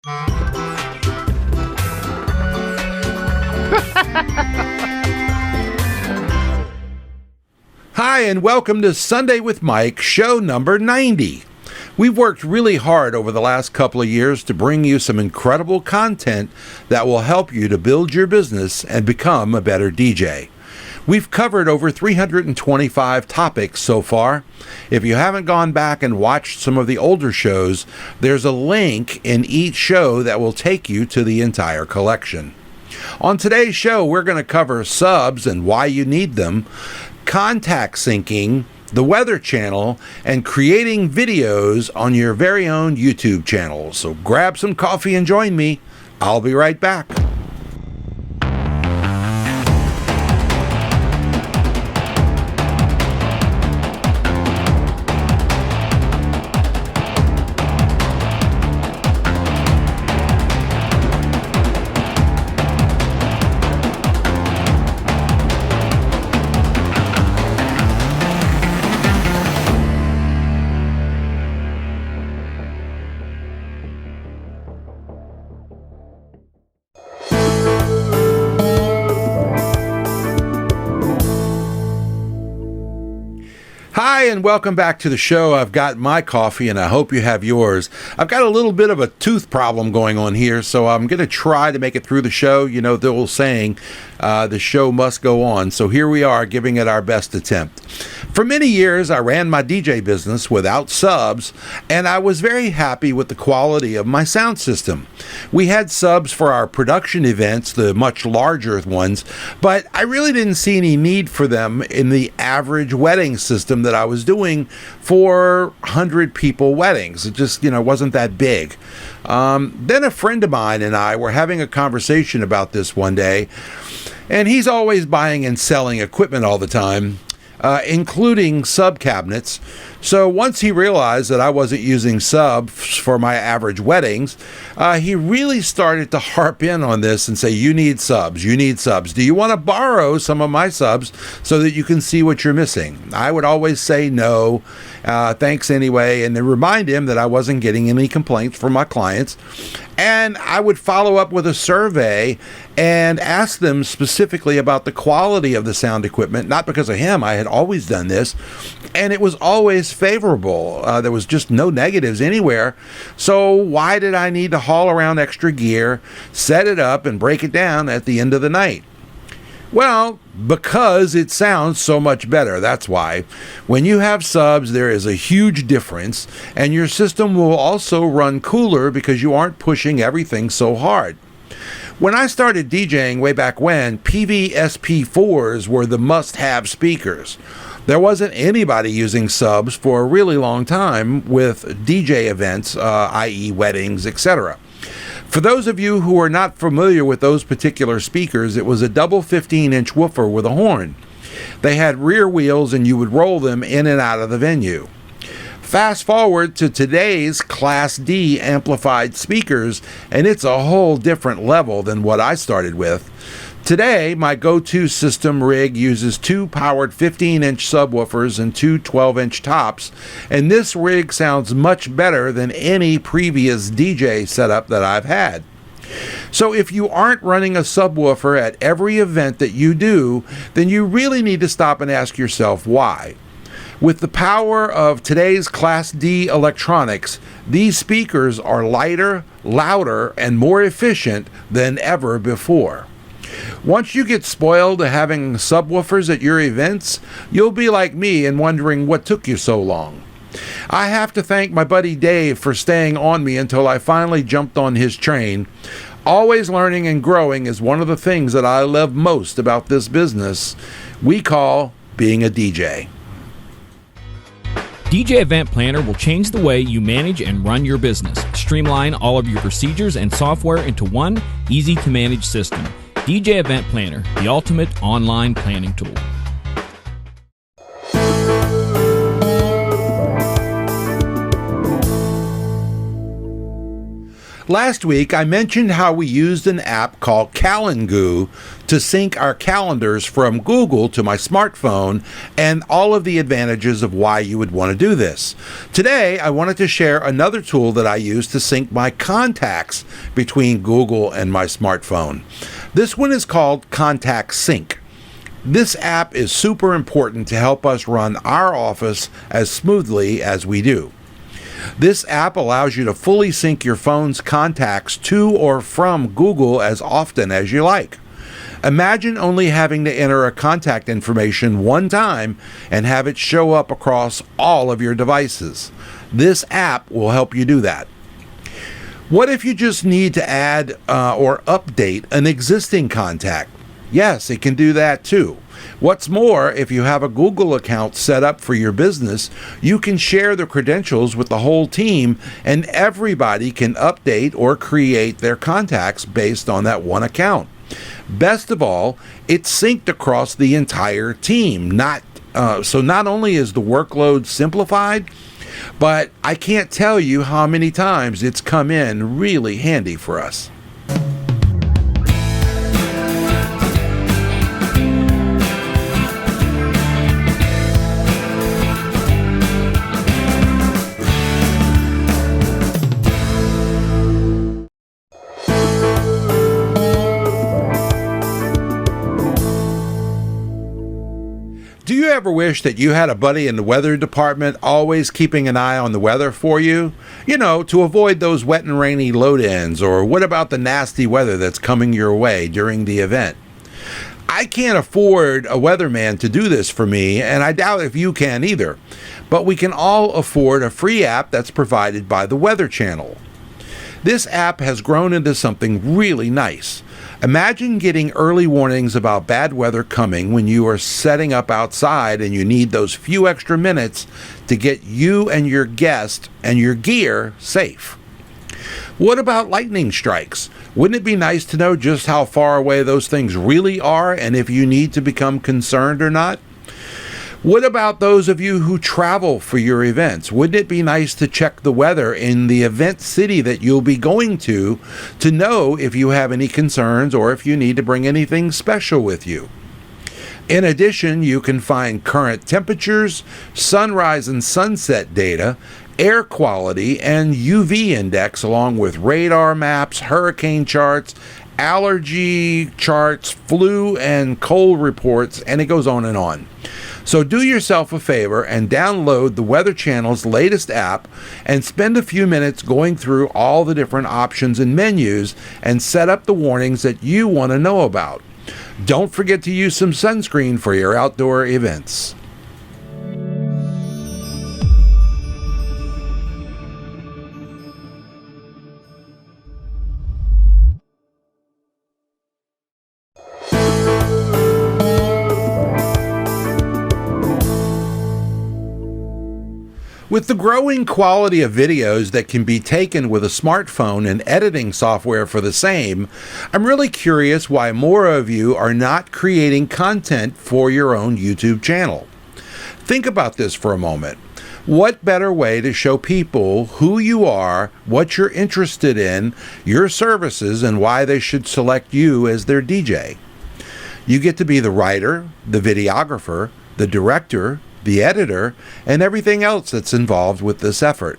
Hi, and welcome to Sunday with Mike, show number 90. We've worked really hard over the last couple of years to bring you some incredible content that will help you to build your business and become a better DJ. We've covered over 325 topics so far. If you haven't gone back and watched some of the older shows, there's a link in each show that will take you to the entire collection. On today's show, we're going to cover subs and why you need them, contact syncing, the Weather Channel, and creating videos on your very own YouTube channel. So grab some coffee and join me. I'll be right back. Hi, and welcome back to the show. I've got my coffee, and I hope you have yours. I've got a little bit of a tooth problem going on here, so I'm going to try to make it through the show. You know the old saying, the show must go on. So here we are, giving it our best attempt. For many years, I ran my DJ business without subs, and I was very happy with the quality of my sound system. We had subs for our production events, the much larger ones, but I really didn't see any need for them in the average wedding system that I was doing for 100 people weddings. It just, wasn't that big. Then a friend of mine and I were having a conversation about this one day, and he's always buying and selling equipment all the time, including sub cabinets. So once he realized that I wasn't using subs for my average weddings, he really started to harp in on this and say, you need subs. Do you want to borrow some of my subs so that you can see what you're missing? I would always say no, thanks anyway, and then remind him that I wasn't getting any complaints from my clients. And I would follow up with a survey and ask them specifically about the quality of the sound equipment, not because of him. I had always done this, and it was always favorable. There was just no negatives anywhere. So why did I need to haul around extra gear, set it up, and break it down at the end of the night? Well, because it sounds so much better. That's why. When you have subs, there is a huge difference, and your system will also run cooler because you aren't pushing everything so hard. When I started DJing way back when, PV-SP4s were the must-have speakers. There wasn't anybody using subs for a really long time with DJ events, i.e. weddings, etc. For those of you who are not familiar with those particular speakers, it was a double 15-inch woofer with a horn. They had rear wheels, and you would roll them in and out of the venue. Fast forward to today's Class D amplified speakers, and it's a whole different level than what I started with. Today, my go-to system rig uses two powered 15-inch subwoofers and two 12-inch tops, and this rig sounds much better than any previous DJ setup that I've had. So if you aren't running a subwoofer at every event that you do, then you really need to stop and ask yourself why. With the power of today's Class D electronics, these speakers are lighter, louder, and more efficient than ever before. Once you get spoiled to having subwoofers at your events, you'll be like me and wondering what took you so long. I have to thank my buddy Dave for staying on me until I finally jumped on his train. Always learning and growing is one of the things that I love most about this business we call being a DJ. DJ Event Planner will change the way you manage and run your business. Streamline all of your procedures and software into one easy-to-manage system. DJ Event Planner, the ultimate online planning tool. Last week, I mentioned how we used an app called Calendgoo to sync our calendars from Google to my smartphone and all of the advantages of why you would want to do this. Today, I wanted to share another tool that I use to sync my contacts between Google and my smartphone. This one is called Contact Sync. This app is super important to help us run our office as smoothly as we do. This app allows you to fully sync your phone's contacts to or from Google as often as you like. Imagine only having to enter a contact information one time and have it show up across all of your devices. This app will help you do that. What if you just need to add or update an existing contact? Yes, it can do that too. What's more, if you have a Google account set up for your business, you can share the credentials with the whole team and everybody can update or create their contacts based on that one account. Best of all, it's synced across the entire team. So not only is the workload simplified, but I can't tell you how many times it's come in really handy for us. Do you ever wish that you had a buddy in the weather department always keeping an eye on the weather for you? You know, to avoid those wet and rainy load-ins, or what about the nasty weather that's coming your way during the event? I can't afford a weatherman to do this for me, and I doubt if you can either. But we can all afford a free app that's provided by the Weather Channel. This app has grown into something really nice. Imagine getting early warnings about bad weather coming when you are setting up outside and you need those few extra minutes to get you and your guest and your gear safe. What about lightning strikes? Wouldn't it be nice to know just how far away those things really are and if you need to become concerned or not? What about those of you who travel for your events? Wouldn't it be nice to check the weather in the event city that you'll be going to know if you have any concerns or if you need to bring anything special with you? In addition, you can find current temperatures, sunrise and sunset data, air quality, and UV index, along with radar maps, hurricane charts, allergy charts, flu and cold reports, and it goes on and on. So do yourself a favor and download the Weather Channel's latest app and spend a few minutes going through all the different options and menus and set up the warnings that you want to know about. Don't forget to use some sunscreen for your outdoor events. With the growing quality of videos that can be taken with a smartphone and editing software for the same, I'm really curious why more of you are not creating content for your own YouTube channel. Think about this for a moment. What better way to show people who you are, what you're interested in, your services, and why they should select you as their DJ? You get to be the writer, the videographer, the director, the editor, and everything else that's involved with this effort,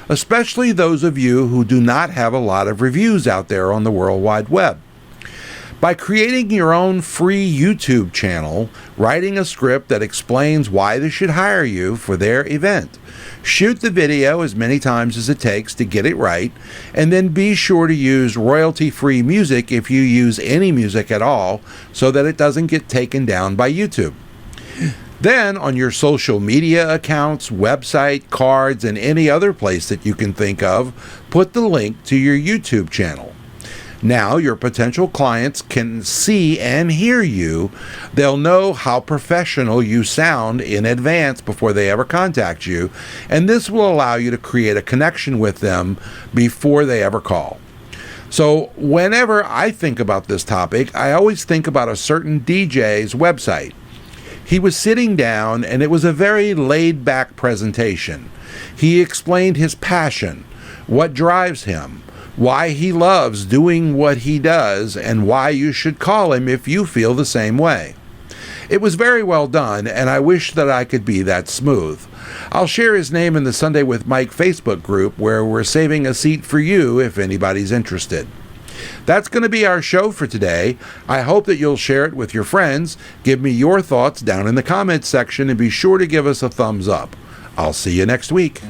especially those of you who do not have a lot of reviews out there on the World Wide Web. By creating your own free YouTube channel, writing a script that explains why they should hire you for their event, shoot the video as many times as it takes to get it right, and then be sure to use royalty-free music if you use any music at all, so that it doesn't get taken down by YouTube. Then, on your social media accounts, website, cards, and any other place that you can think of, put the link to your YouTube channel. Now, your potential clients can see and hear you. They'll know how professional you sound in advance before they ever contact you, and this will allow you to create a connection with them before they ever call. So, whenever I think about this topic, I always think about a certain DJ's website. He was sitting down, and it was a very laid-back presentation. He explained his passion, what drives him, why he loves doing what he does, and why you should call him if you feel the same way. It was very well done, and I wish that I could be that smooth. I'll share his name in the Sunday with Mike Facebook group, where we're saving a seat for you if anybody's interested. That's going to be our show for today. I hope that you'll share it with your friends. Give me your thoughts down in the comments section, and be sure to give us a thumbs up. I'll see you next week.